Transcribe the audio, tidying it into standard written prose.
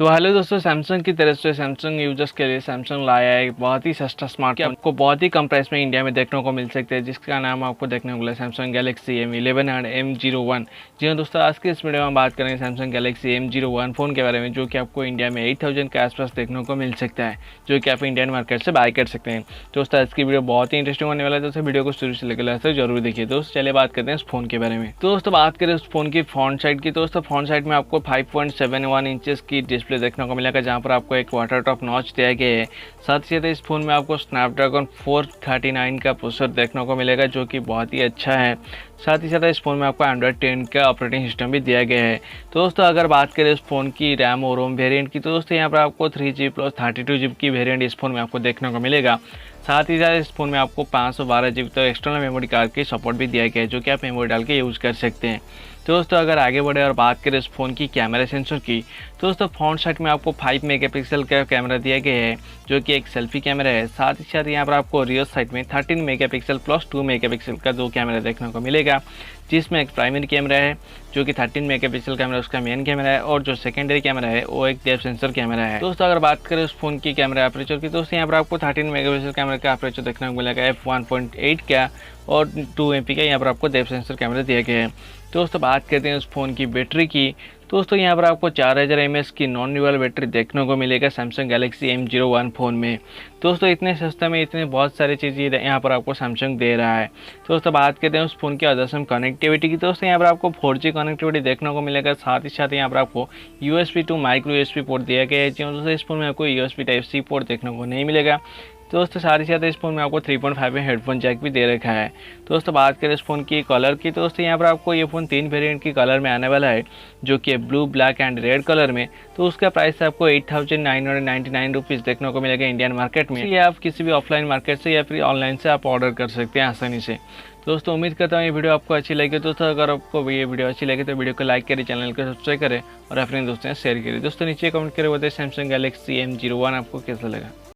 तो हेलो दोस्तों, सैमसंग की तरफ से सैमसंग यूजर्स के लिए सैमसंग लाया है एक बहुत ही सस्ता स्मार्टफोन। आपको बहुत ही कम प्राइस में इंडिया में देखने को मिल सकते हैं, जिसका नाम आपको देखने को मिला Samsung Galaxy M11 and M01। जी हाँ दोस्तों, आज के इस वीडियो में हम बात करेंगे सैमसंग गैलेक्सी M01 फ़ोन के बारे में, जो कि आपको इंडिया में 8000 के आसपास देखने को मिल सकता है, जो कि आप इंडियन मार्केट से बाय कर सकते हैं। दोस्तों आज की वीडियो बहुत ही इंटरेस्टिंग होने वाला है, दोस्तों वीडियो को शुरू से लेकर लास्ट तक जरूर देखिए। दोस्तों चलिए बात करते हैं इस फोन के बारे में। दोस्तों बात करें उस फोन की फ्रंट साइड की, दोस्तों फ्रंट साइड में आपको 5.71 इंचेस की डिस्प्ले देखने को मिलेगा, जहाँ पर आपको एक वाटर टॉप नॉच दिया गया है। साथ ही साथ इस फोन में आपको स्नैपड्रैगन 439 का प्रोसेसर देखने को मिलेगा, जो कि बहुत ही अच्छा है। साथ ही साथ इस फोन में आपको एंड्रॉइड 10 का ऑपरेटिंग सिस्टम भी दिया गया है। तो दोस्तों अगर बात करें इस फोन की रैम और रोम वेरिएंट की, तो दोस्तों यहाँ पर आपको 3GB प्लस 32GB की वेरिएंट इस फोन में आपको देखने को मिलेगा। साथ ही साथ इस फोन में आपको 512GB तक एक्सटर्नल मेमोरी कार्ड की सपोर्ट भी दिया गया है, जो कि आप मेमोरी डाल के यूज़ कर सकते हैं। तो दोस्तों अगर आगे बढ़े और बात करें इस फ़ोन की कैमरा सेंसर की, तो दोस्तों फ्रंट साइड में आपको 5 मेगापिक्सल का कैमरा दिया गया है, जो कि एक सेल्फी कैमरा है। साथ ही साथ यहाँ पर आपको रियर साइड में 13 मेगापिक्सल प्लस 2 मेगापिक्सल का दो कैमरा देखने को मिलेगा, जिसमें एक प्राइमरी कैमरा है जो कि 13 मेगापिक्सल कैमरा उसका मेन कैमरा है, और जो सेकेंडरी कैमरा है वो एक डेप्थ सेंसर कैमरा है। दोस्तों अगर बात करें उस फोन की कैमरा अपर्चर की, दोस्तों यहाँ पर आपको 13 मेगापिक्सल कैमरा का अपर्चर देखने को मिलेगा f1.8 का, और 2 MP का यहाँ पर आपको डेप्थ सेंसर कैमरा दिया गया है। दोस्तों बात करते हैं उस फोन की बैटरी की, दोस्तों यहाँ पर आपको 4000 mAh की नॉन रिन्यूएबल बैटरी देखने को मिलेगा सैमसंग गैलेक्सी M01 फ़ोन में। दोस्तों इतने सस्ते में इतने बहुत सारी चीज़ें यहाँ पर आपको सैमसंग दे रहा है। दोस्तों बात करते हैं उस फ़ोन की अदरसम कनेक्टिविटी की, दोस्तों यहाँ पर आपको 4G कनेक्टिविटी देखने को मिलेगा। साथ ही साथ यहाँ पर आपको USB to micro USB port दिया गया है। दोस्तों इस फोन में आपको USB Type-C पोर्ट देखने को नहीं मिलेगा। दोस्तों साथ ही साथ इस फोन में आपको 3.5 में हेडफोन जैक भी दे रखा है। दोस्तों बात करें इस फोन की कलर की, तो दोस्तों यहाँ पर आपको ये फ़ोन 3 वेरिएंट की कलर में आने वाला है, जो कि blue, black and red colour में। तो उसका प्राइस आपको 8999 रुपीज़ देखने को मिलेगा इंडियन मार्केट में। ये आप किसी भी ऑफलाइन मार्केट से या फिर ऑनलाइन से आप ऑर्डर कर सकते हैं आसानी से। दोस्तों उम्मीद करता हूँ ये वीडियो आपको अच्छी लगी। दोस्तों अगर आपको ये वीडियो अच्छी लगे तो वीडियो को लाइक करें, चैनल को सब्सक्राइब करें और अपने दोस्तों से शेयर करें। दोस्तों नीचे कमेंट करें बताइए सैमसंग गैलेक्सी M01 आपको कैसा लगा।